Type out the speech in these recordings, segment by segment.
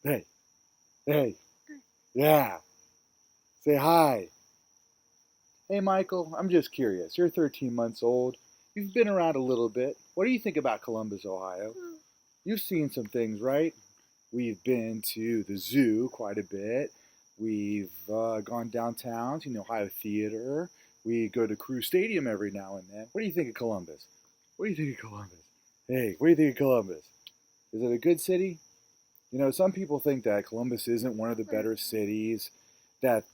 Hey, hey, yeah, say hi. Hey, Michael, I'm just curious. You're 13 months old. You've been around a little bit. What do you think about Columbus, Ohio? You've seen some things, right? We've been to the zoo quite a bit. We've gone downtown to the Ohio Theater. We go to Crew Stadium every now and then. What do you think of Columbus? What do you think of Columbus? Hey, what do you think of Columbus? Is it a good city? Some people think that Columbus isn't one of the better cities, that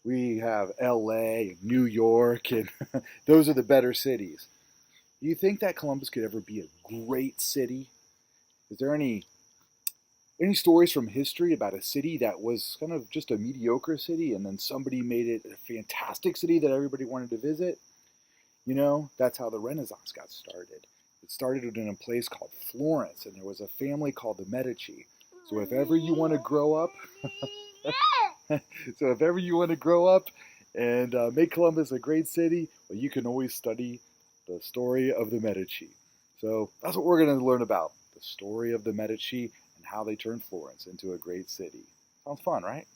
we have LA and New York, and those are the better cities. Do you think that Columbus could ever be a great city? Is there any stories from history about a city that was kind of just a mediocre city and then somebody made it a fantastic city that everybody wanted to visit? That's how the Renaissance got started. It started in a place called Florence, and there was a family called the Medici. So if ever you want to grow up, so if ever you want to grow up and make Columbus a great city, well, you can always study the story of the Medici. So that's what we're going to learn about, the story of the Medici and how they turned Florence into a great city. Sounds fun, right?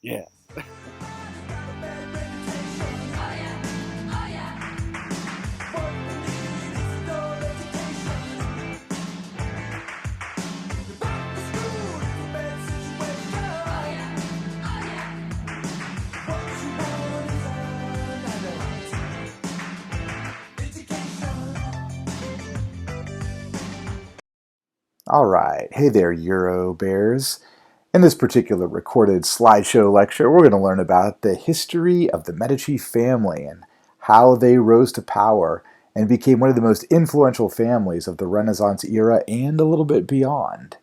Yeah. All right. Hey there, Euro Bears. In this particular recorded slideshow lecture, we're going to learn about the history of the Medici family and how they rose to power and became one of the most influential families of the Renaissance era and a little bit beyond.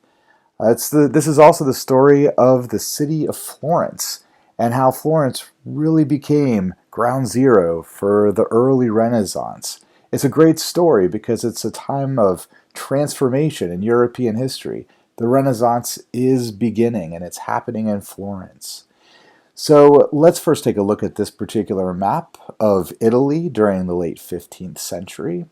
This is also the story of the city of Florence and how Florence really became ground zero for the early Renaissance. It's a great story because it's a time of transformation in European history. The Renaissance is beginning and it's happening in Florence. So let's first take a look at this particular map of Italy during the late 15th century.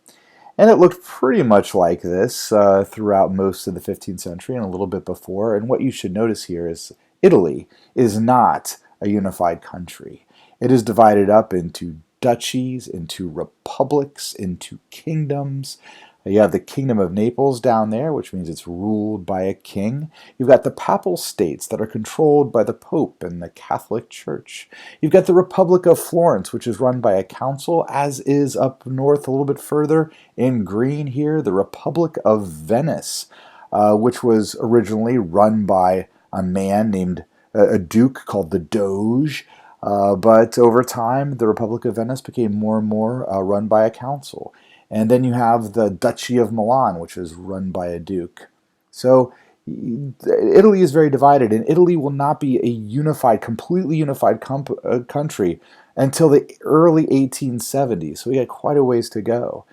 And it looked pretty much like this throughout most of the 15th century and a little bit before. And what you should notice here is Italy is not a unified country. It is divided up into duchies, into republics, into kingdoms. You have the Kingdom of Naples down there, which means it's ruled by a king. You've got the papal states that are controlled by the Pope and the Catholic Church. You've got the Republic of Florence, which is run by a council, as is up north a little bit further in green here, the Republic of Venice, which was originally run by a man named a duke called the Doge. But over time, the Republic of Venice became more and more run by a council. And then you have the Duchy of Milan, which is run by a duke. So Italy is very divided, and Italy will not be a unified, completely unified country until the early 1870s. So we got quite a ways to go.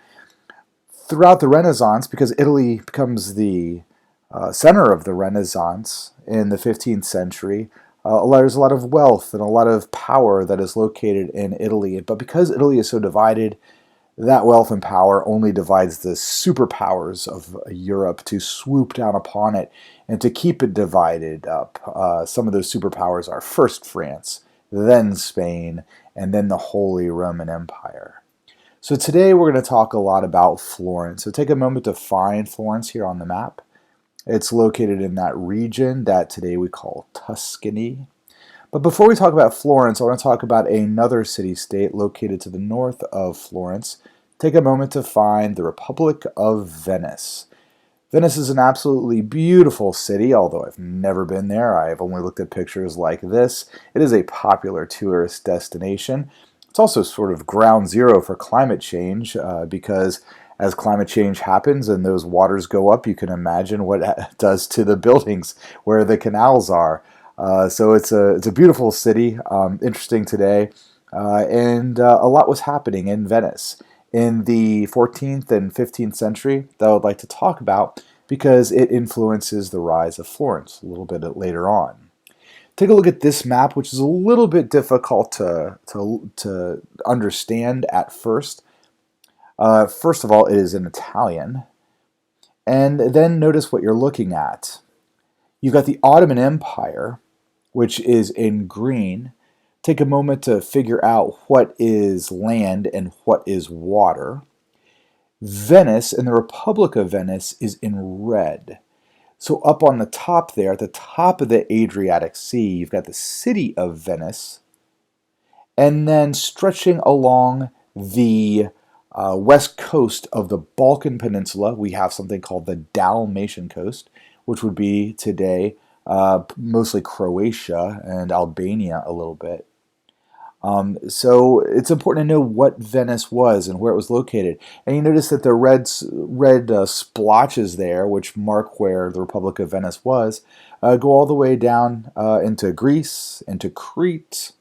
Throughout the Renaissance, because Italy becomes the center of the Renaissance in the 15th century, there's a lot of wealth and a lot of power that is located in Italy. But because Italy is so divided, that wealth and power only divides the superpowers of Europe to swoop down upon it and to keep it divided up. Some of those superpowers are first France, then Spain, and then the Holy Roman Empire. So today we're going to talk a lot about Florence. So take a moment to find Florence here on the map. It's located in that region that today we call Tuscany. But before we talk about Florence, I want to talk about another city-state located to the north of Florence. Take a moment to find the Republic of Venice. Venice is an absolutely beautiful city, although I've never been there. I've only looked at pictures like this. It is a popular tourist destination. It's also sort of ground zero for climate change because as climate change happens and those waters go up, you can imagine what it does to the buildings where the canals are. So it's a beautiful city, interesting today, and a lot was happening in Venice in the 14th and 15th century that I would like to talk about because it influences the rise of Florence a little bit later on. Take a look at this map, which is a little bit difficult to understand at first. First of all, it is in Italian, and then notice what you're looking at. You've got the Ottoman Empire, which is in green. Take a moment to figure out what is land and what is water. Venice and the Republic of Venice is in red. So up on the top there, at the top of the Adriatic Sea, you've got the city of Venice, and then stretching along the west coast of the Balkan Peninsula, we have something called the Dalmatian coast, which would be today mostly Croatia and Albania a little bit. So it's important to know what Venice was and where it was located. And you notice that the red splotches there, which mark where the Republic of Venice was, go all the way down into Greece, into Crete,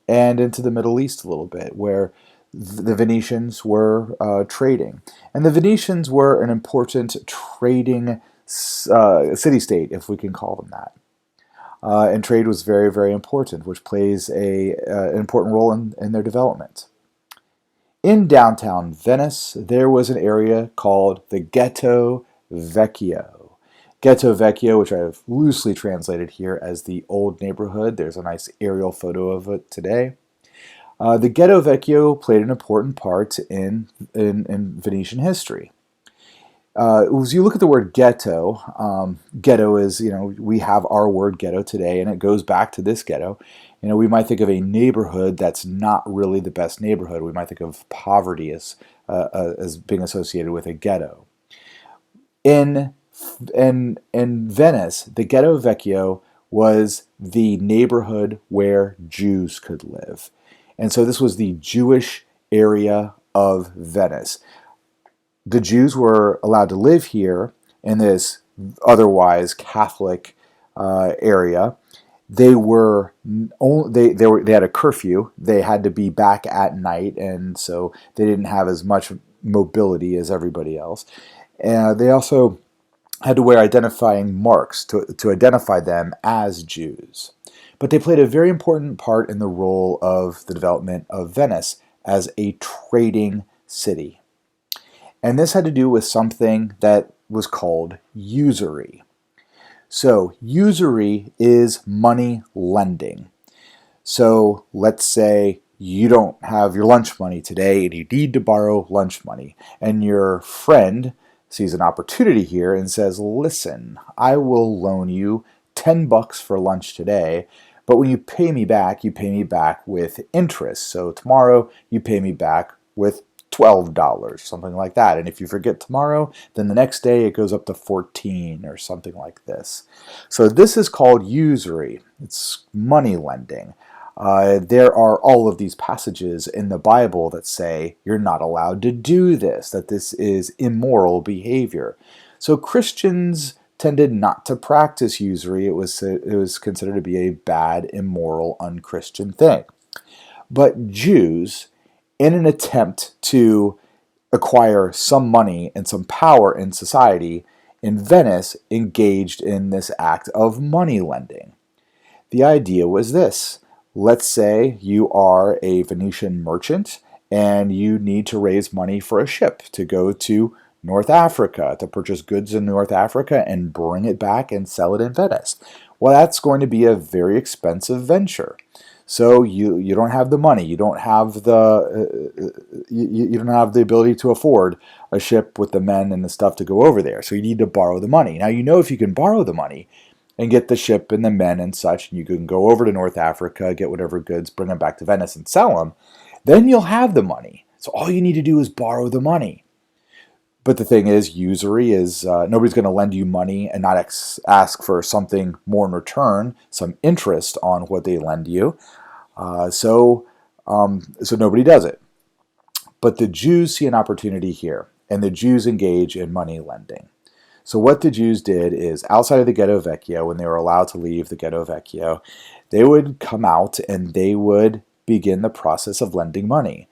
and into the Middle East a little bit, where the Venetians were trading. And the Venetians were an important trading city-state, if we can call them that. And trade was very, very important, which plays an important role in their development. In downtown Venice, there was an area called the Ghetto Vecchio. Ghetto Vecchio, which I have loosely translated here as the old neighborhood. There's a nice aerial photo of it today. The Ghetto Vecchio played an important part in Venetian history. As you look at the word ghetto, ghetto is, we have our word ghetto today, and it goes back to this ghetto. We might think of a neighborhood that's not really the best neighborhood. We might think of poverty as being associated with a ghetto. In Venice, the Ghetto Vecchio was the neighborhood where Jews could live. And so this was the Jewish area of Venice. The Jews were allowed to live here in this otherwise Catholic area. They had a curfew. They had to be back at night, and so they didn't have as much mobility as everybody else. And they also had to wear identifying marks to identify them as Jews. But they played a very important part in the role of the development of Venice as a trading city. And this had to do with something that was called usury. So usury is money lending. So let's say you don't have your lunch money today and you need to borrow lunch money. And your friend sees an opportunity here and says, listen, I will loan you $10 for lunch today, but when you pay me back with interest. So tomorrow you pay me back with $12, something like that. And if you forget tomorrow, then the next day it goes up to 14 or something like this. So this is called usury. It's money lending. There are all of these passages in the Bible that say you're not allowed to do this, that this is immoral behavior. So Christians tended not to practice usury. It was considered to be a bad, immoral, unchristian thing. But Jews, in an attempt to acquire some money and some power in society, in Venice engaged in this act of money lending. The idea was this. Let's say you are a Venetian merchant and you need to raise money for a ship to go to North Africa, to purchase goods in North Africa and bring it back and sell it in Venice. Well, that's going to be a very expensive venture. So you don't have the money, you don't have you don't have the ability to afford a ship with the men and the stuff to go over there. So you need to borrow the money. Now if you can borrow the money and get the ship and the men and such, and you can go over to North Africa, get whatever goods, bring them back to Venice and sell them, then you'll have the money. So all you need to do is borrow the money. But the thing is, usury is nobody's going to lend you money and not ask for something more in return, some interest on what they lend you. So nobody does it. But the Jews see an opportunity here, and the Jews engage in money lending. So what the Jews did is, outside of the Ghetto Vecchio, when they were allowed to leave the Ghetto Vecchio, they would come out and they would begin the process of lending money.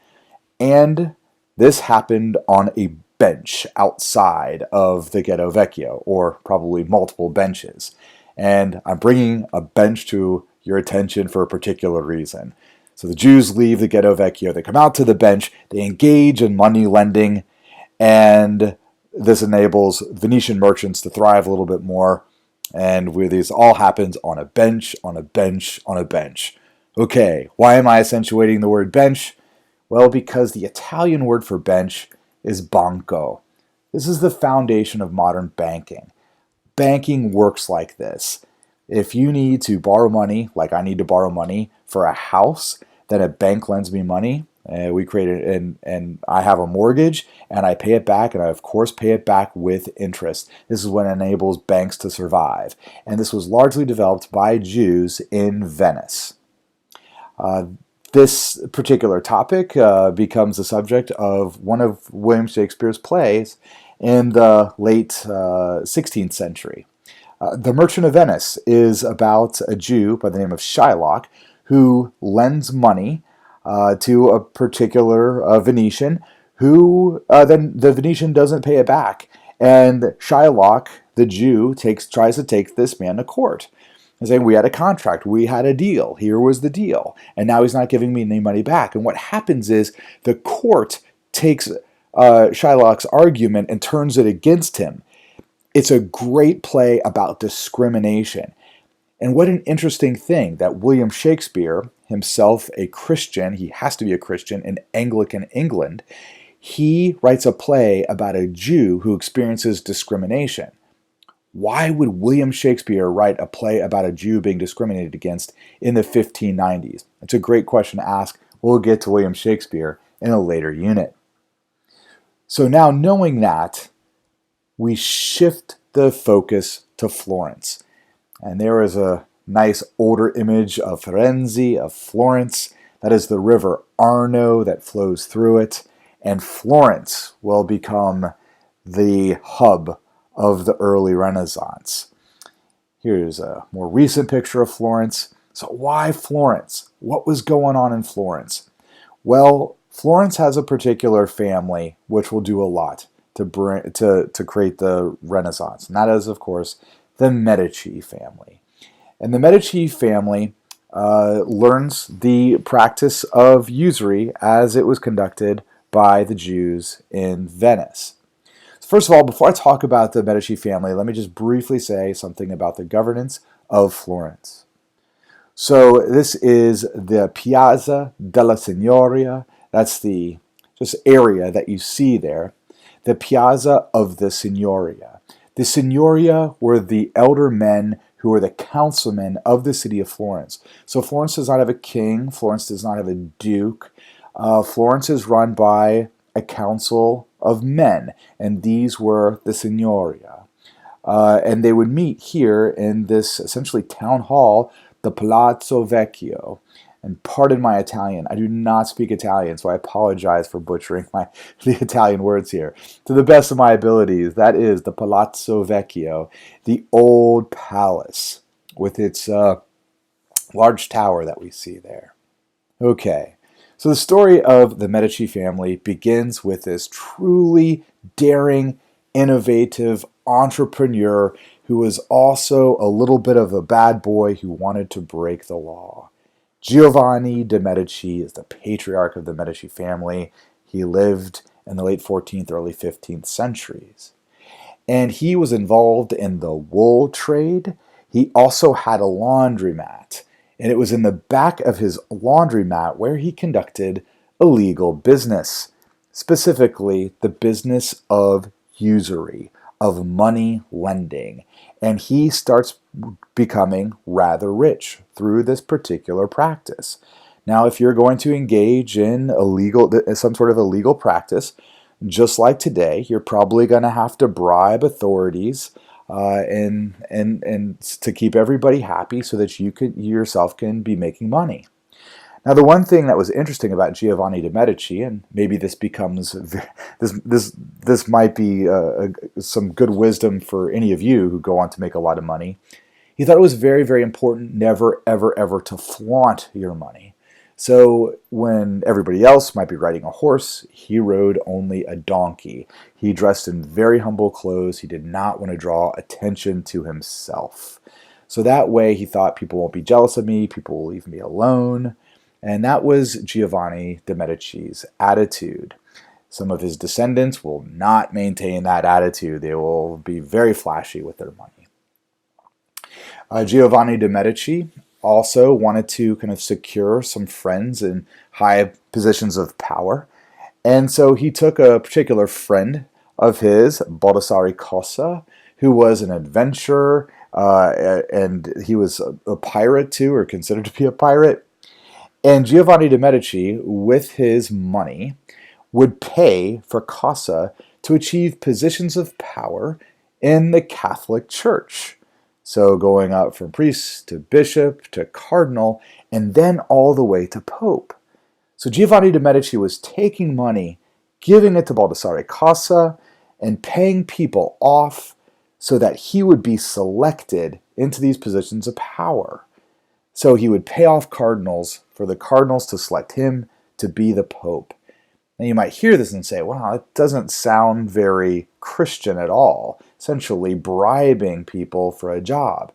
And this happened on a bench outside of the Ghetto Vecchio, or probably multiple benches. And I'm bringing a bench to your attention for a particular reason. So the Jews leave the Ghetto Vecchio, they come out to the bench, they engage in money lending, and this enables Venetian merchants to thrive a little bit more, And where this all happens on a bench, on a bench, on a bench. Okay, why am I accentuating the word bench? Well, because the Italian word for bench is banco. This is the foundation of modern banking. Banking works like this. If you need to borrow money, like I need to borrow money for a house, then a bank lends me money. We create it, and I have a mortgage, and I pay it back, and I of course pay it back with interest. This is what enables banks to survive, and this was largely developed by Jews in Venice. Uh, this particular topic becomes the subject of one of William Shakespeare's plays in the late 16th century. The Merchant of Venice is about a Jew by the name of Shylock who lends money to a particular Venetian who then the Venetian doesn't pay it back. And Shylock, the Jew, tries to take this man to court and saying, we had a contract, we had a deal, here was the deal, and now he's not giving me any money back. And what happens is the court takes Shylock's argument and turns it against him. It's a great play about discrimination. And what an interesting thing that William Shakespeare, himself a Christian, he has to be a Christian in Anglican England, he writes a play about a Jew who experiences discrimination. Why would William Shakespeare write a play about a Jew being discriminated against in the 1590s? It's a great question to ask. We'll get to William Shakespeare in a later unit. So now knowing that, we shift the focus to Florence. And there is a nice older image of Firenze, of Florence. That is the river Arno that flows through it. And Florence will become the hub of the early Renaissance. Here's a more recent picture of Florence. So why Florence? What was going on in Florence? Well, Florence has a particular family which will do a lot to create the Renaissance. And that is, of course, the Medici family. And the Medici family learns the practice of usury as it was conducted by the Jews in Venice. First of all, before I talk about the Medici family, let me just briefly say something about the governance of Florence. So this is the Piazza della Signoria. That's the just area that you see there. The Piazza of the Signoria. The Signoria were the elder men who were the councilmen of the city of Florence. So Florence does not have a king. Florence does not have a duke. Florence is run by a council of men, and these were the Signoria. And they would meet here in this essentially town hall, the Palazzo Vecchio. And pardon my Italian, I do not speak Italian, so I apologize for butchering the Italian words here. To the best of my abilities, that is the Palazzo Vecchio, the old palace with its large tower that we see there. Okay. So the story of the Medici family begins with this truly daring, innovative entrepreneur who was also a little bit of a bad boy who wanted to break the law. Giovanni de' Medici is the patriarch of the Medici family. He lived in the late 14th, early 15th centuries. And he was involved in the wool trade. He also had a laundromat. And it was in the back of his laundromat where he conducted illegal business, specifically the business of usury, of money lending. And he starts becoming rather rich through this particular practice. Now, if you're going to engage in some sort of illegal practice, just like today, you're probably going to have to bribe authorities and to keep everybody happy so that you yourself can be making money. Now, the one thing that was interesting about Giovanni de' Medici, and maybe this becomes this might be some good wisdom for any of you who go on to make a lot of money. He thought it was very, very important never, ever, ever to flaunt your money. So when everybody else might be riding a horse, he rode only a donkey. He dressed in very humble clothes. He did not want to draw attention to himself. So that way he thought people won't be jealous of me, people will leave me alone. And that was Giovanni de' Medici's attitude. Some of his descendants will not maintain that attitude. They will be very flashy with their money. Giovanni de' Medici also wanted to kind of secure some friends in high positions of power. And so he took a particular friend of his, Baldassare Cossa, who was an adventurer, and he was a pirate too, or considered to be a pirate. And Giovanni de' Medici, with his money, would pay for Cossa to achieve positions of power in the Catholic Church. So going up from priest to bishop to cardinal, and then all the way to pope. So Giovanni de' Medici was taking money, giving it to Baldassare Cossa, and paying people off so that he would be selected into these positions of power. So he would pay off cardinals for the cardinals to select him to be the pope. Now you might hear this and say, wow, it doesn't sound very Christian at all, essentially bribing people for a job.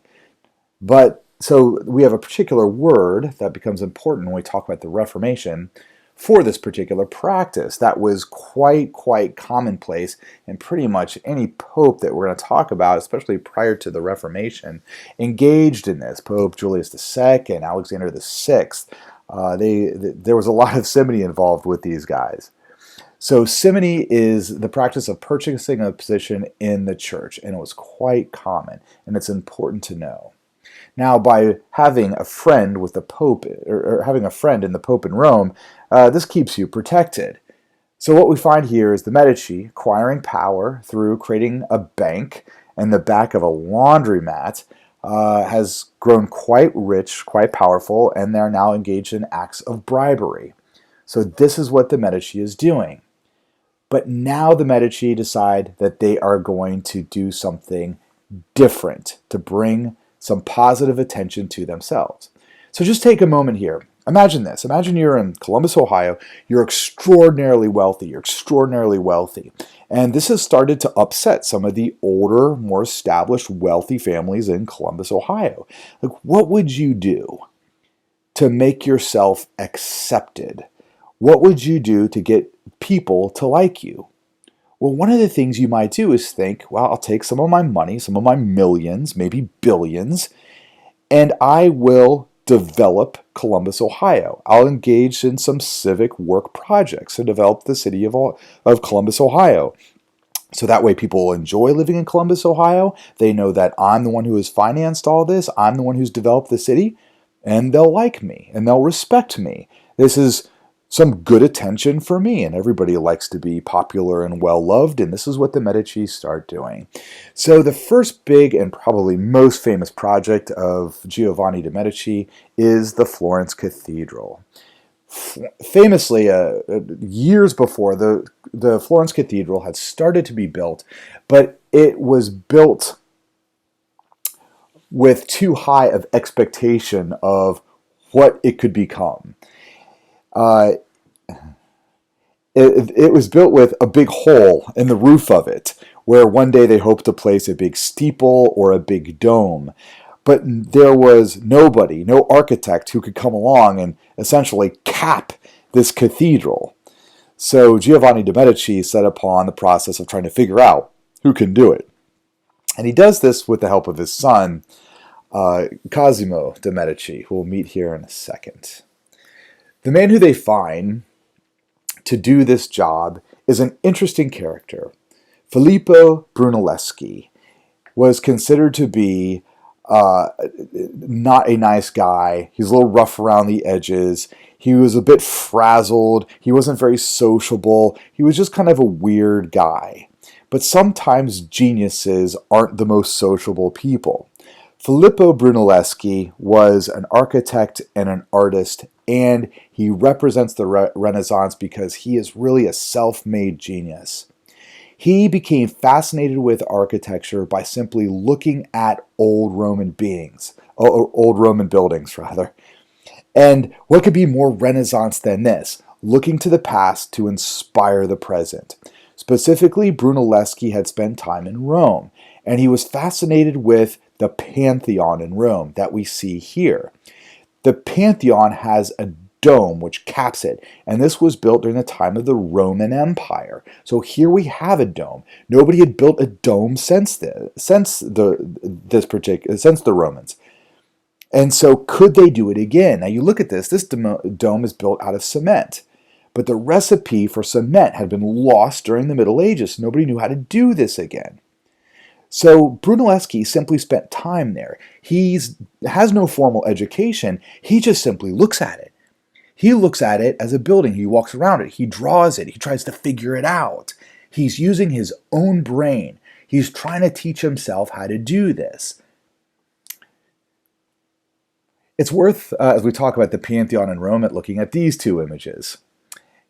But so we have a particular word that becomes important when we talk about the Reformation for this particular practice that was quite commonplace, and pretty much any pope that we're going to talk about, especially prior to the Reformation, engaged in this. Pope Julius II and Alexander VI, there was a lot of simony involved with these guys. So simony is the practice of purchasing a position in the church, and it was quite common, and it's important to know. Now, by having a friend with the Pope, or having a friend in the Pope in Rome, this keeps you protected. So what we find here is the Medici acquiring power through creating a bank and the back of a laundromat, has grown quite rich, quite powerful, and they're now engaged in acts of bribery. So this is what the Medici is doing. But now the Medici decide that they are going to do something different to bring some positive attention to themselves. So just take a moment here. Imagine this. Imagine you're in Columbus, Ohio. You're extraordinarily wealthy. And this has started to upset some of the older, more established, wealthy families in Columbus, Ohio. Like, what would you do to make yourself accepted? What would you do to get people to like you? Well, one of the things you might do is think, well, I'll take some of my money, some of my millions, maybe billions, and I will develop Columbus, Ohio. I'll engage in some civic work projects to develop the city of Columbus, Ohio. So that way people will enjoy living in Columbus, Ohio. They know that I'm the one who has financed all this. I'm the one who's developed the city, and they'll like me and they'll respect me. This is some good attention for me, and everybody likes to be popular and well-loved, and this is what the Medici start doing. So the first big and probably most famous project of Giovanni de' Medici is the Florence Cathedral. Famously, years before, the Florence Cathedral had started to be built, but it was built with too high of expectation of what it could become. It was built with a big hole in the roof of it, where one day they hoped to place a big steeple or a big dome. But there was nobody, no architect who could come along and essentially cap this cathedral. So Giovanni de' Medici set upon the process of trying to figure out who can do it. And he does this with the help of his son, Cosimo de' Medici, who we'll meet here in a second. The man who they find to do this job is an interesting character. Filippo Brunelleschi was considered to be not a nice guy. He's a little rough around the edges. He was a bit frazzled. He wasn't very sociable. He was just kind of a weird guy. But sometimes geniuses aren't the most sociable people. Filippo Brunelleschi was an architect and an artist, and he represents the Renaissance because he is really a self-made genius. He became fascinated with architecture by simply looking at old Roman buildings. And what could be more Renaissance than this? Looking to the past to inspire the present. Specifically, Brunelleschi had spent time in Rome, and he was fascinated with the Pantheon in Rome that we see here. The Pantheon has a dome which caps it, and this was built during the time of the Roman Empire. So here we have a dome. Nobody had built a dome since the Romans. And so could they do it again? Now you look at this dome is built out of cement. But the recipe for cement had been lost during the Middle Ages. Nobody knew how to do this again. So Brunelleschi simply spent time there. He has no formal education. He just simply looks at it. He looks at it as a building. He walks around it. He draws it. He tries to figure it out. He's using his own brain. He's trying to teach himself how to do this. It's worth, as we talk about the Pantheon in Rome, looking at these two images.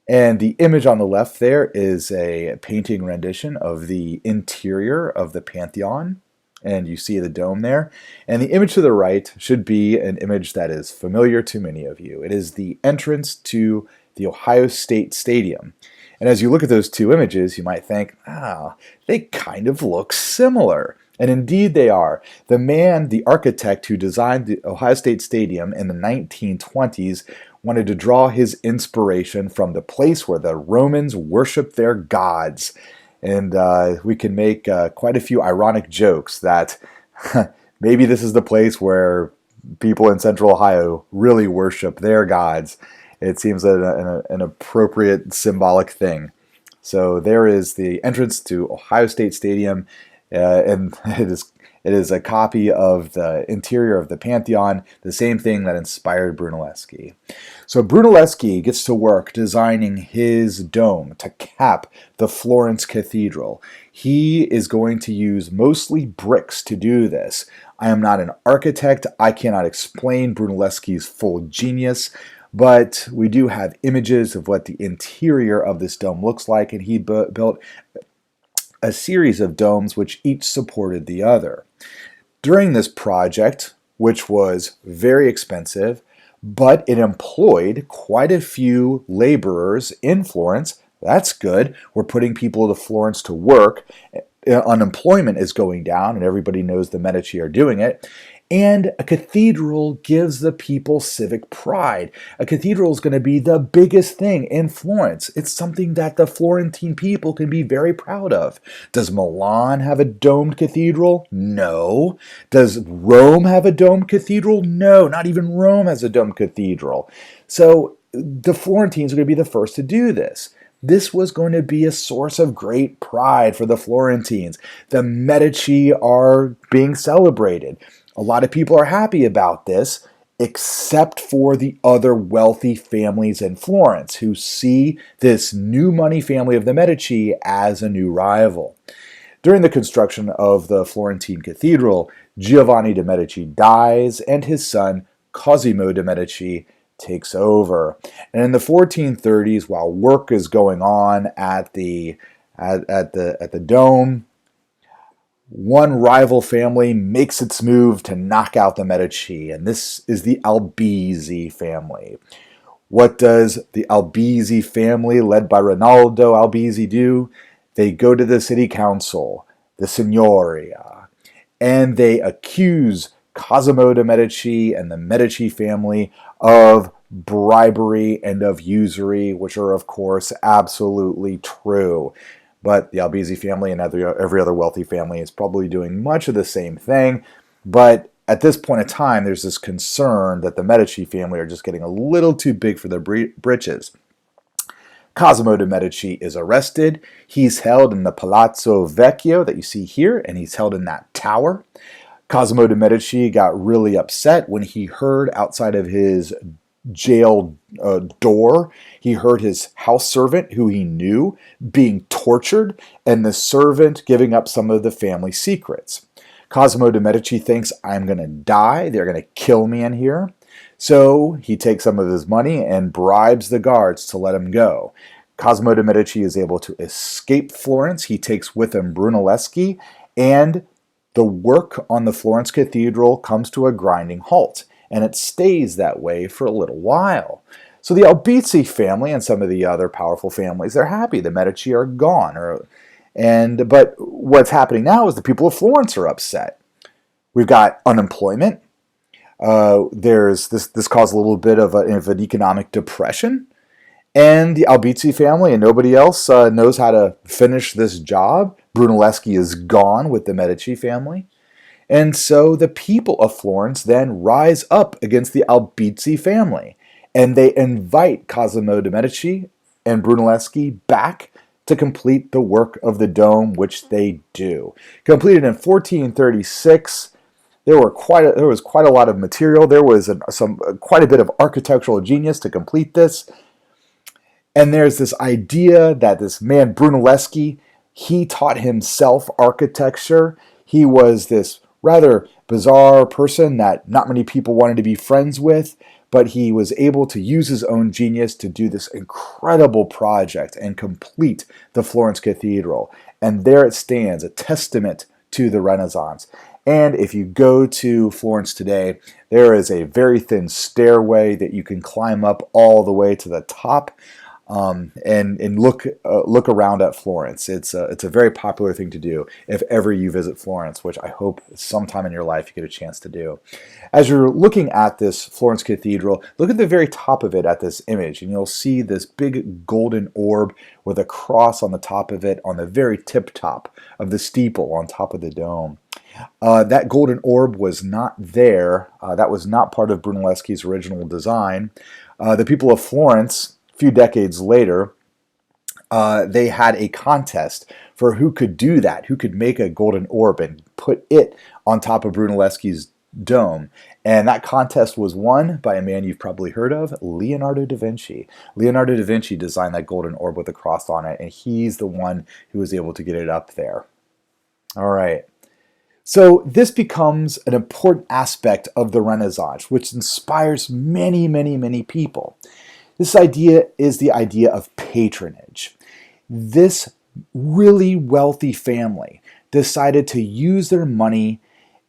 And the image on the left there is a painting rendition of the interior of the Pantheon. And you see the dome there. And the image to the right should be an image that is familiar to many of you. It is the entrance to the Ohio State Stadium. And as you look at those two images, you might think, they kind of look similar. And indeed they are. The architect who designed the Ohio State Stadium in the 1920s wanted to draw his inspiration from the place where the Romans worshiped their gods. And we can make quite a few ironic jokes that maybe this is the place where people in Central Ohio really worship their gods. It seems an appropriate symbolic thing. So there is the entrance to Ohio State Stadium, and it is a copy of the interior of the Pantheon, the same thing that inspired Brunelleschi. So Brunelleschi gets to work designing his dome to cap the Florence Cathedral. He is going to use mostly bricks to do this. I am not an architect. I cannot explain Brunelleschi's full genius, but we do have images of what the interior of this dome looks like, and he built a series of domes which each supported the other. During this project, which was very expensive, but it employed quite a few laborers in Florence. That's good. We're putting people to Florence to work. Unemployment is going down, and everybody knows the Medici are doing it. And a cathedral gives the people civic pride. A cathedral is going to be the biggest thing in Florence. It's something that the Florentine people can be very proud of. Does Milan have a domed cathedral? No. Does Rome have a domed cathedral? No, not even Rome has a domed cathedral. So the Florentines are going to be the first to do this. This was going to be a source of great pride for the Florentines. The Medici are being celebrated. A lot of people are happy about this, except for the other wealthy families in Florence who see this new money family of the Medici as a new rival. During the construction of the Florentine Cathedral, Giovanni de' Medici dies and his son Cosimo de' Medici takes over. And in the 1430s, while work is going on at the dome, one rival family makes its move to knock out the Medici, and this is the Albizzi family. What does the Albizzi family, led by Rinaldo Albizzi, do? They go to the city council, the Signoria, and they accuse Cosimo de' Medici and the Medici family of bribery and of usury, which are, of course, absolutely true. But the Albizzi family and every other wealthy family is probably doing much of the same thing. But at this point in time, there's this concern that the Medici family are just getting a little too big for their britches. Cosimo de' Medici is arrested. He's held in the Palazzo Vecchio that you see here, and he's held in that tower. Cosimo de' Medici got really upset when he heard outside of his jail door, he heard his house servant, who he knew, being tortured, and the servant giving up some of the family secrets. Cosimo de' Medici thinks, I'm going to die. They're going to kill me in here. So he takes some of his money and bribes the guards to let him go. Cosimo de' Medici is able to escape Florence. He takes with him Brunelleschi, and the work on the Florence Cathedral comes to a grinding halt. And it stays that way for a little while. So the Albizzi family and some of the other powerful families, they're happy. The Medici are gone. But what's happening now is the people of Florence are upset. We've got unemployment. There's this caused a little bit of an economic depression, and the Albizzi family and nobody else knows how to finish this job. Brunelleschi is gone with the Medici family. And so the people of Florence then rise up against the Albizzi family, and they invite Cosimo de' Medici and Brunelleschi back to complete the work of the dome, which they do. Completed in 1436. There was quite a lot of material. There was quite a bit of architectural genius to complete this. And there's this idea that this man Brunelleschi, he taught himself architecture. He was this rather bizarre person that not many people wanted to be friends with, but he was able to use his own genius to do this incredible project and complete the Florence Cathedral. And there it stands, a testament to the Renaissance. And if you go to Florence today, there is a very thin stairway that you can climb up all the way to the top. And look around at Florence. It's a very popular thing to do if ever you visit Florence, which I hope sometime in your life you get a chance to do. As you're looking at this Florence Cathedral, look at the very top of it at this image, and you'll see this big golden orb with a cross on the top of it on the very tip top of the steeple on top of the dome. That golden orb was not there. That was not part of Brunelleschi's original design. The people of Florence, few decades later, they had a contest for who could do that, who could make a golden orb and put it on top of Brunelleschi's dome. And that contest was won by a man you've probably heard of, Leonardo da Vinci. Leonardo da Vinci designed that golden orb with a cross on it, and he's the one who was able to get it up there. All right. So this becomes an important aspect of the Renaissance, which inspires many, many, many people. This idea is the idea of patronage. This really wealthy family decided to use their money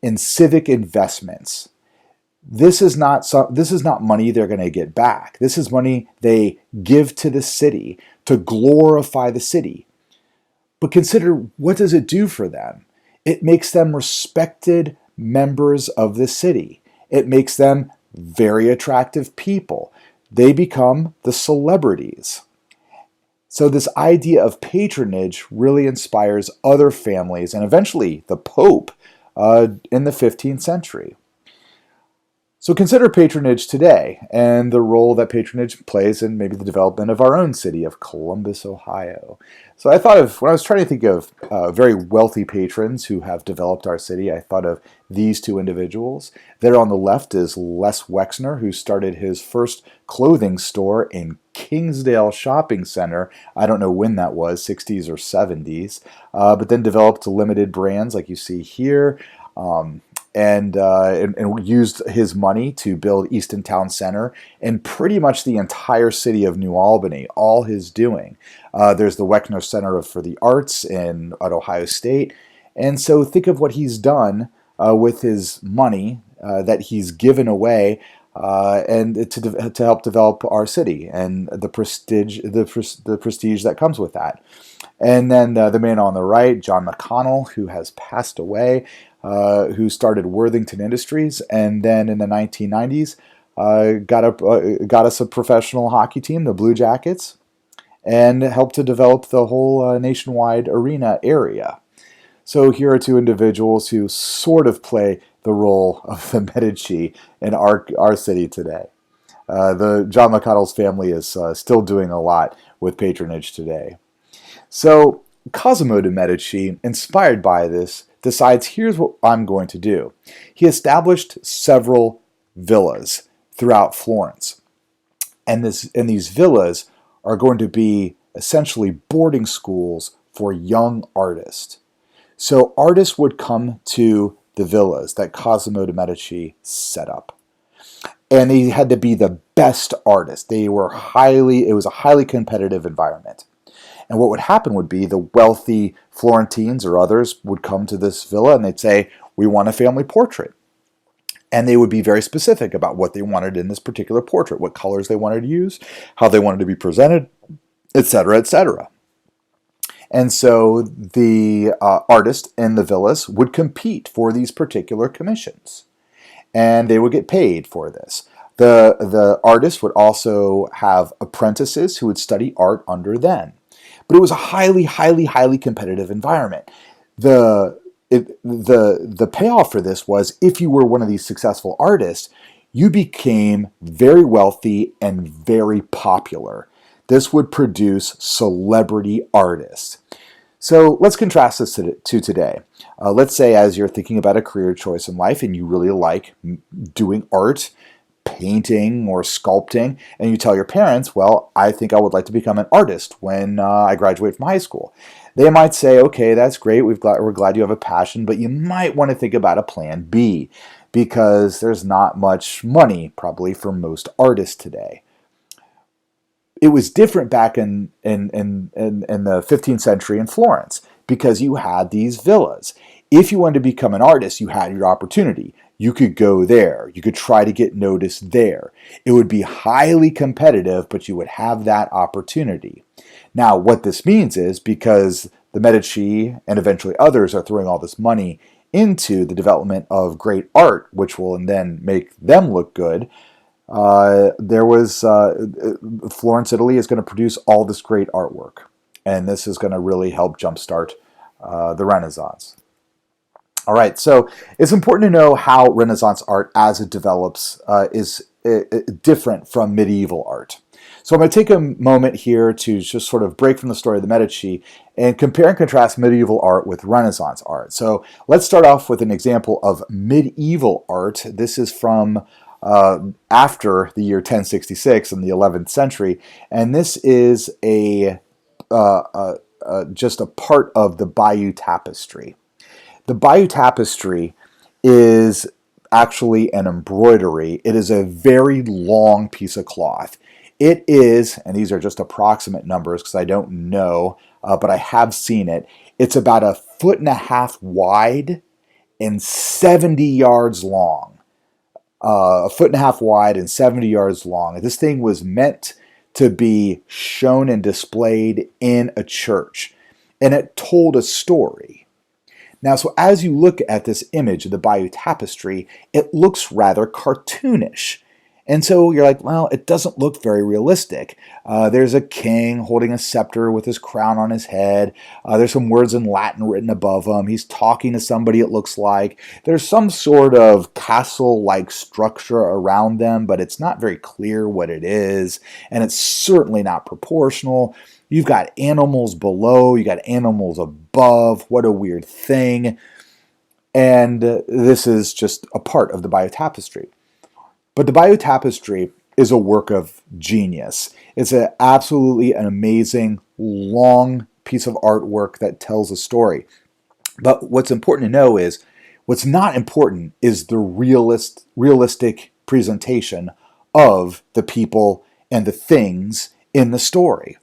in civic investments. This is not money they're going to get back. This is money they give to the city to glorify the city. But consider, what does it do for them? It makes them respected members of the city. It makes them very attractive people. They become the celebrities. So this idea of patronage really inspires other families and eventually the Pope in the 15th century. So consider patronage today and the role that patronage plays in maybe the development of our own city of Columbus, Ohio. So I thought of, when I was trying to think of very wealthy patrons who have developed our city, I thought of these two individuals. There on the left is Les Wexner, who started his first clothing store in Kingsdale Shopping Center. I don't know when that was, 60s or 70s, but then developed limited brands like you see here. And used his money to build Easton Town Center and pretty much the entire city of New Albany, all his doing. There's the Wexner Center for the Arts at Ohio State. And so think of what he's done with his money that he's given away and to help develop our city and the prestige that comes with that. And then the man on the right, John McConnell, who has passed away, who started Worthington Industries, and then in the 1990s got us a professional hockey team, the Blue Jackets, and helped to develop the whole nationwide arena area. So here are two individuals who sort of play the role of the Medici in our city today. The John McConnell's family is still doing a lot with patronage today. So Cosimo de' Medici, inspired by this, decides, here's what I'm going to do. He established several villas throughout Florence. And these villas are going to be essentially boarding schools for young artists. So artists would come to the villas that Cosimo de' Medici set up. And they had to be the best artists. It was a highly competitive environment. And what would happen would be the wealthy Florentines or others would come to this villa and they'd say, we want a family portrait. And they would be very specific about what they wanted in this particular portrait, what colors they wanted to use, how they wanted to be presented, etc., etc. And so the artists in the villas would compete for these particular commissions. and they would get paid for this. The artists would also have apprentices who would study art under them. But it was a highly, highly, highly competitive environment. The payoff for this was if you were one of these successful artists, you became very wealthy and very popular. This would produce celebrity artists. So let's contrast this to today. Let's say as you're thinking about a career choice in life and you really like doing art, painting or sculpting, and you tell your parents, well, I think I would like to become an artist when I graduate from high school. They might say, okay, that's great, we're glad you have a passion, but you might want to think about a plan B because there's not much money probably for most artists today. It was different back in the 15th century in Florence because you had these villas. If you wanted to become an artist, you had your opportunity. You could go there. You could try to get noticed there. It would be highly competitive, but you would have that opportunity. Now, what this means is because the Medici and eventually others are throwing all this money into the development of great art, which will then make them look good, Florence, Italy is going to produce all this great artwork. And this is going to really help jumpstart the Renaissance. All right, so it's important to know how Renaissance art, as it develops, is different from medieval art. So I'm going to take a moment here to just sort of break from the story of the Medici and compare and contrast medieval art with Renaissance art. So let's start off with an example of medieval art. This is from after the year 1066 in the 11th century, and this is just a part of the Bayeux Tapestry. The Bayeux Tapestry is actually an embroidery. It is a very long piece of cloth. It is, and these are just approximate numbers because I don't know, but I have seen it. It's about 1.5 feet wide and 70 yards long. 1.5 feet wide and 70 yards long. This thing was meant to be shown and displayed in a church, and it told a story. Now, so as you look at this image of the Bayeux Tapestry, it looks rather cartoonish. And so you're like, well, it doesn't look very realistic. There's a king holding a scepter with his crown on his head. There's some words in Latin written above him. He's talking to somebody, it looks like. There's some sort of castle-like structure around them, but it's not very clear what it is. And it's certainly not proportional. You've got animals below. You got animals above. What a weird thing. And this is just a part of the Bayeux Tapestry. But the Bayeux Tapestry is a work of genius. It's absolutely an amazing, long piece of artwork that tells a story. But what's important to know is, what's not important is the realistic presentation of the people and the things in the story.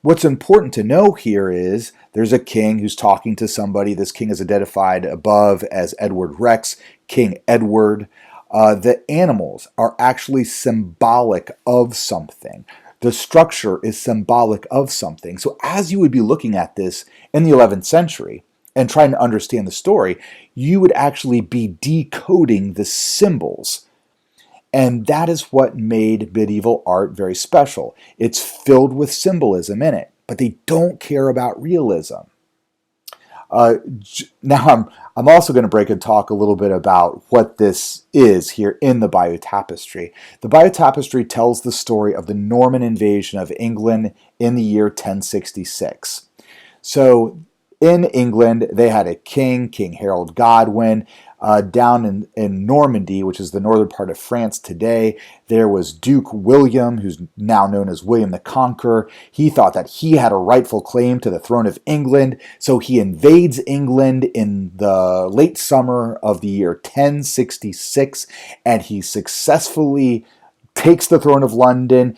What's important to know here is there's a king who's talking to somebody. This king is identified above as Edward Rex, King Edward. The animals are actually symbolic of something. The structure is symbolic of something. So as you would be looking at this in the 11th century and trying to understand the story, you would actually be decoding the symbols. And that is what made medieval art very special. It's filled with symbolism in it, but they don't care about realism. Now I'm also going to break and talk a little bit about what this is here in the Bayeux Tapestry. The Bayeux Tapestry tells the story of the Norman invasion of England in the year 1066. So in England, they had a king, King Harold Godwin. Down in Normandy, which is the northern part of France today, there was Duke William, who's now known as William the Conqueror. He thought that he had a rightful claim to the throne of England, so he invades England in the late summer of the year 1066, and he successfully takes the throne of London.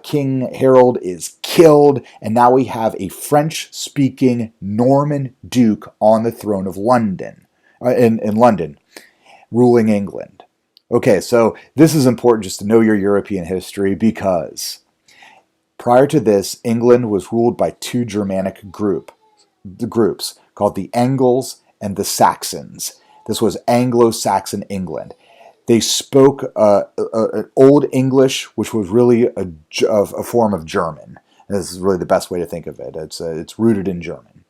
King Harold is killed, and now we have a French-speaking Norman Duke on the throne of London. In London, ruling England. Okay, so this is important just to know your European history because prior to this, England was ruled by two Germanic groups called the Angles and the Saxons. This was Anglo-Saxon England. They spoke an Old English, which was really a form of German. This is really the best way to think of it. It's rooted in German.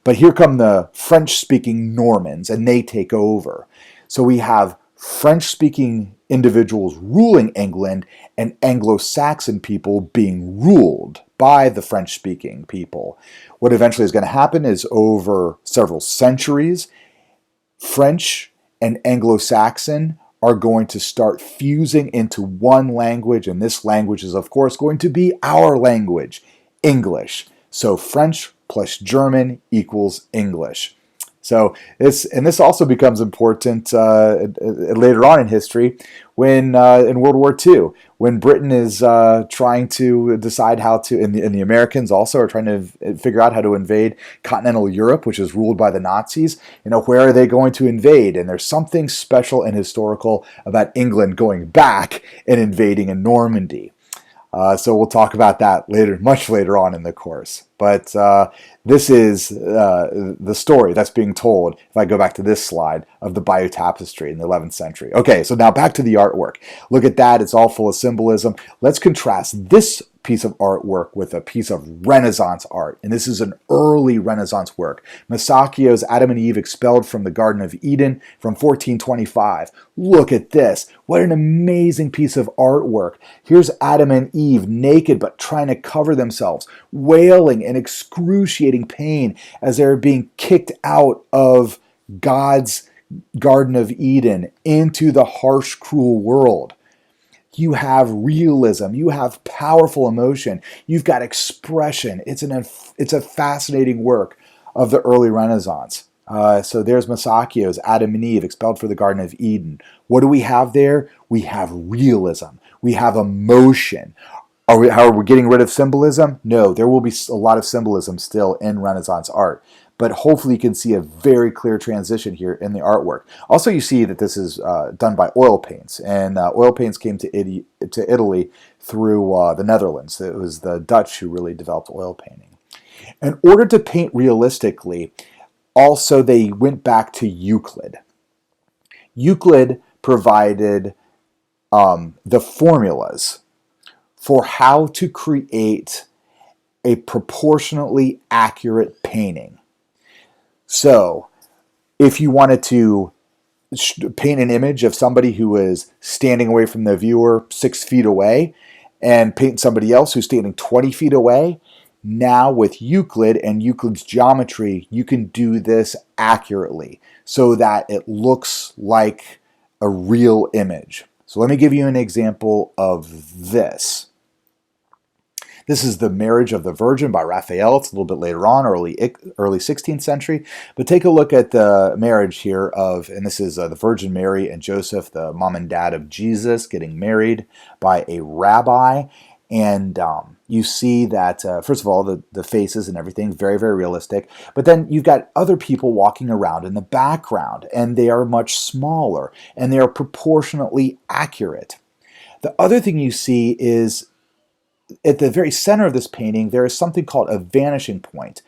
But here come the French-speaking Normans, and they take over. So we have French-speaking individuals ruling England and Anglo-Saxon people being ruled by the French-speaking people. What eventually is going to happen is over several centuries, French and Anglo-Saxon are going to start fusing into one language, and this language is, of course, going to be our language, English. So French plus German equals English. So this also becomes important later on in history when in World War II, when Britain is trying to decide how to, and the Americans also are trying to figure out how to invade continental Europe, which is ruled by the Nazis. Where are they going to invade? And there's something special and historical about England going back and invading in Normandy. So we'll talk about that later, much later on in the course. But this is the story that's being told, if I go back to this slide, of the Bayeux Tapestry in the 11th century. Okay, so now back to the artwork. Look at that. It's all full of symbolism. Let's contrast this piece of artwork with a piece of Renaissance art. And this is an early Renaissance work. Masaccio's Adam and Eve Expelled from the Garden of Eden from 1425. Look at this. What an amazing piece of artwork. Here's Adam and Eve naked but trying to cover themselves, wailing in excruciating pain as they're being kicked out of God's Garden of Eden into the harsh, cruel world. You have realism, you have powerful emotion, you've got expression. It's a fascinating work of the early Renaissance. So there's Masaccio's Adam and Eve Expelled from the Garden of Eden. What do we have there? We have realism. We have emotion. How are we getting rid of symbolism? No, there will be a lot of symbolism still in Renaissance art. But hopefully you can see a very clear transition here in the artwork. Also, you see that this is done by oil paints. And oil paints came to Italy through the Netherlands. It was the Dutch who really developed oil painting. In order to paint realistically, also they went back to Euclid. Euclid provided the formulas for how to create a proportionately accurate painting. So, if you wanted to paint an image of somebody who is standing away from the viewer 6 feet away and paint somebody else who's standing 20 feet away, now with Euclid and Euclid's geometry, you can do this accurately so that it looks like a real image. So let me give you an example of this. This is The Marriage of the Virgin by Raphael. It's a little bit later on, early 16th century. But take a look at the marriage here of, and this is the Virgin Mary and Joseph, the mom and dad of Jesus, getting married by a rabbi. And you see that, first of all, the faces and everything, very, very realistic. But then you've got other people walking around in the background, and they are much smaller, and they are proportionately accurate. The other thing you see is at the very center of this painting, there is something called a vanishing point.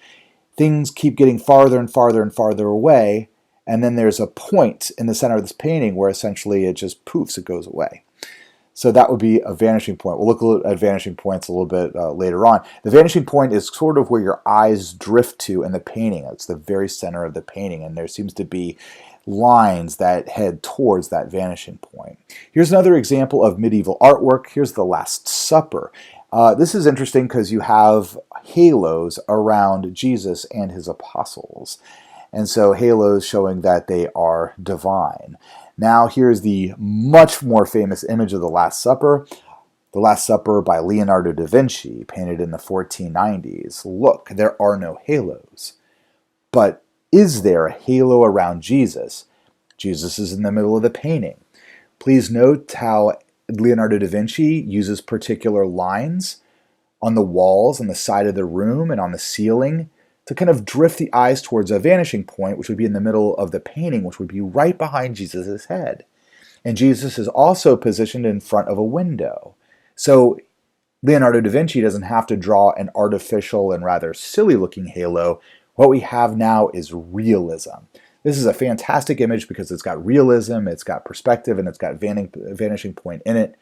Things keep getting farther and farther and farther away, and then there's a point in the center of this painting where essentially it just poofs, it goes away. So that would be a vanishing point. We'll look at vanishing points a little bit later on. The vanishing point is sort of where your eyes drift to in the painting. It's the very center of the painting, and there seems to be lines that head towards that vanishing point. Here's another example of medieval artwork. Here's the Last Supper. This is interesting because you have halos around Jesus and his apostles. And so halos showing that they are divine. Now here's the much more famous image of the Last Supper. The Last Supper by Leonardo da Vinci, painted in the 1490s. Look, there are no halos. But is there a halo around Jesus? Jesus is in the middle of the painting. Please note how Leonardo da Vinci uses particular lines on the walls, on the side of the room, and on the ceiling to kind of drift the eyes towards a vanishing point, which would be in the middle of the painting, which would be right behind Jesus' head. And Jesus is also positioned in front of a window. So Leonardo da Vinci doesn't have to draw an artificial and rather silly-looking halo. What we have now is realism. This is a fantastic image because it's got realism, it's got perspective, and it's got vanishing point in it.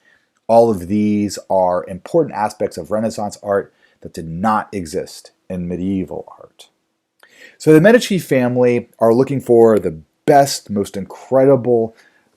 All of these are important aspects of Renaissance art that did not exist in medieval art. So the Medici family are looking for the best, most incredible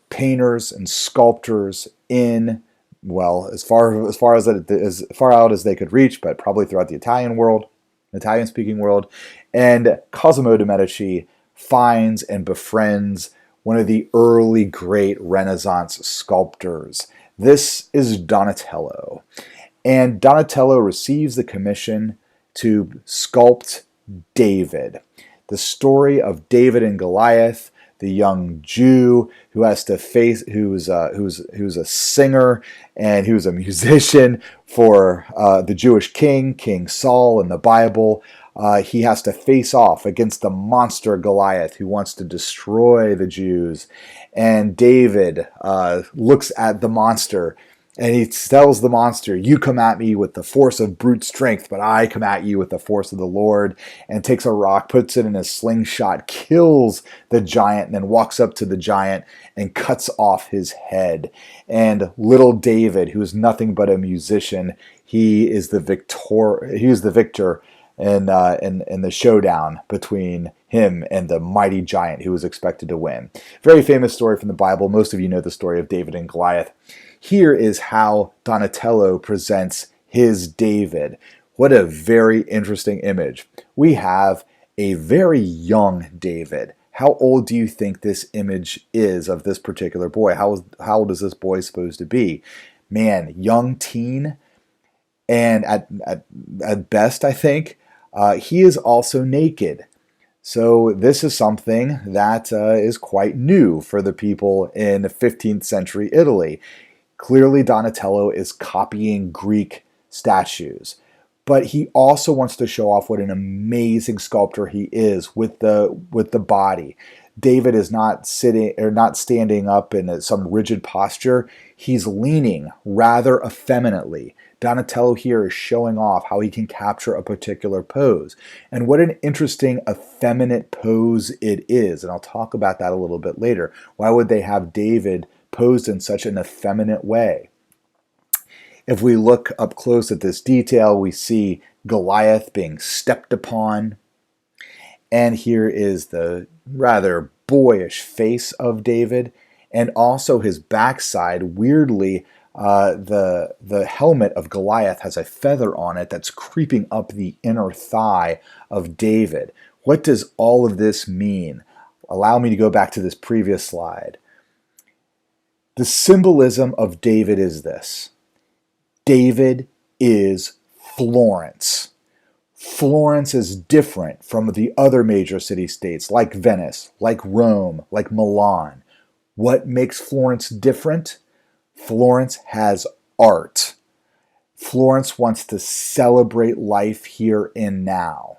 painters and sculptors in, well, as far out as they could reach, but probably throughout the Italian-speaking world. And Cosimo de' Medici finds and befriends one of the early great Renaissance sculptors. This is Donatello. And Donatello receives the commission to sculpt David. The story of David and Goliath, the young Jew who has to face, who's a singer and who's a musician for the Jewish King Saul in the Bible. He has to face off against the monster Goliath who wants to destroy the Jews. And David looks at the monster and he tells the monster, "You come at me with the force of brute strength, but I come at you with the force of the Lord," and takes a rock, puts it in a slingshot, kills the giant, and then walks up to the giant and cuts off his head. And little David, who is nothing but a musician, he is the victor in the showdown between him and the mighty giant who was expected to win. Very famous story from the Bible. Most of you know the story of David and Goliath. Here is how Donatello presents his David. What a very interesting image. We have a very young David. How old do you think this image is of this particular boy? How old is this boy supposed to be? Man, young teen, and at best, I think. He is also naked. So this is something that is quite new for the people in 15th century Italy. Clearly, Donatello is copying Greek statues, but he also wants to show off what an amazing sculptor he is with the body. David is not standing up in some rigid posture. He's leaning rather effeminately. Donatello here is showing off how he can capture a particular pose. And what an interesting effeminate pose it is. And I'll talk about that a little bit later. Why would they have David posed in such an effeminate way? If we look up close at this detail, we see Goliath being stepped upon. And here is the rather boyish face of David, and also his backside. Weirdly, the helmet of Goliath has a feather on it that's creeping up the inner thigh of David. What does all of this mean? Allow me to go back to this previous slide. The symbolism of David is this. David is Florence. Florence is different from the other major city-states like Venice, like Rome, like Milan. What makes Florence different? Florence has art. Florence wants to celebrate life here and now.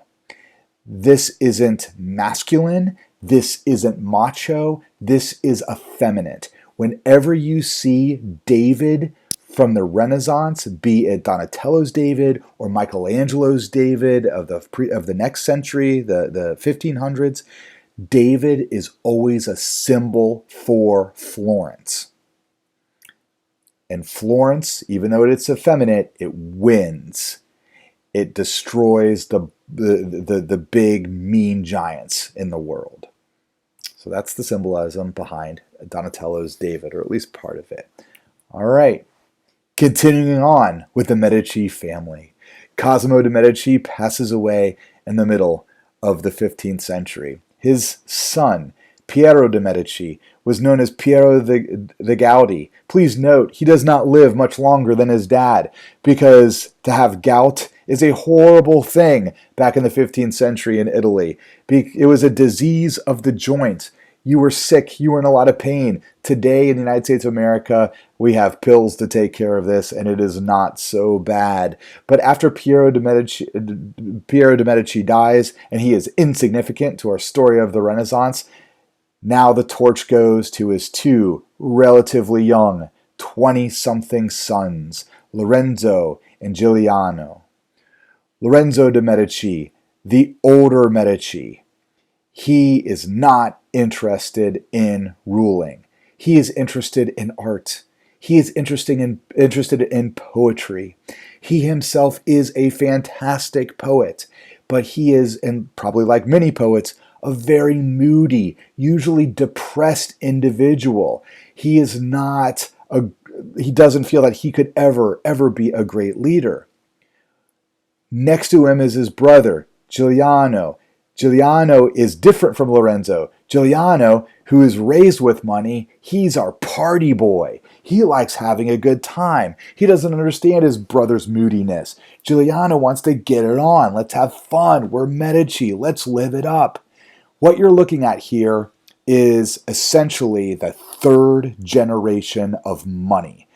This isn't masculine. This isn't macho. This is effeminate. Whenever you see David from the Renaissance, be it Donatello's David or Michelangelo's David of the next century, the 1500s, David is always a symbol for Florence. And Florence, even though it's effeminate, it wins. It destroys the big, mean giants in the world. So that's the symbolism behind Donatello's David, or at least part of it. All right. Continuing on with the Medici family. Cosimo de' Medici passes away in the middle of the 15th century. His son, Piero de' Medici, was known as Piero the Gouty. Please note, he does not live much longer than his dad, because to have gout is a horrible thing back in the 15th century in Italy. It was a disease of the joint. You were sick, you were in a lot of pain. Today in the United States of America, we have pills to take care of this, and it is not so bad. But after Piero de' Medici dies, and he is insignificant to our story of the Renaissance, now the torch goes to his two relatively young 20-something sons, Lorenzo and Giuliano. Lorenzo de' Medici, the older Medici, He is not interested in ruling. He is interested in art. He is interested in poetry. He himself is a fantastic poet, but he is, and probably like many poets, a very moody, usually depressed individual. He is not a, he doesn't feel that he could ever be a great leader. Next to him is his brother, Giuliano. Giuliano is different from Lorenzo. Giuliano, who is raised with money, he's our party boy. He likes having a good time. He doesn't understand his brother's moodiness. Giuliano wants to get it on. Let's have fun. We're Medici. Let's live it up. What you're looking at here is essentially the third generation of money.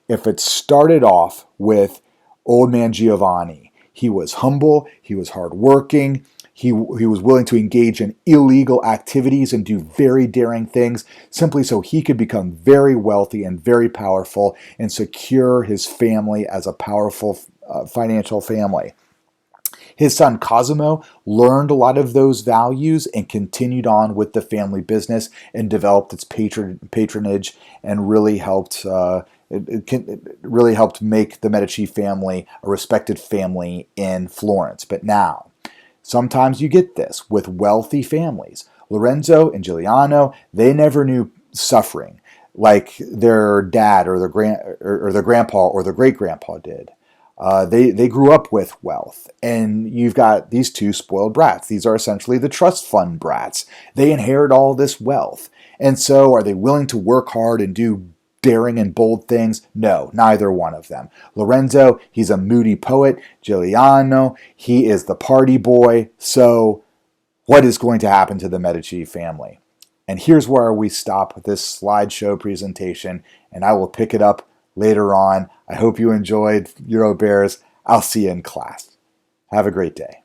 If it started off with old man Giovanni, he was humble, he was hardworking, he was willing to engage in illegal activities and do very daring things simply so he could become very wealthy and very powerful and secure his family as a powerful financial family. His son Cosimo learned a lot of those values and continued on with the family business and developed its patronage and really helped it really helped make the Medici family a respected family in Florence. But now, sometimes you get this with wealthy families. Lorenzo and Giuliano, they never knew suffering like their dad or their grandpa or their great grandpa did. They grew up with wealth, and you've got these two spoiled brats. These are essentially the trust fund brats. They inherit all this wealth, and so are they willing to work hard and do daring and bold things? No, neither one of them. Lorenzo, he's a moody poet. Giuliano, he is the party boy. So what is going to happen to the Medici family? And here's where we stop with this slideshow presentation, and I will pick it up later on. I hope you enjoyed Euro Bears. I'll see you in class. Have a great day.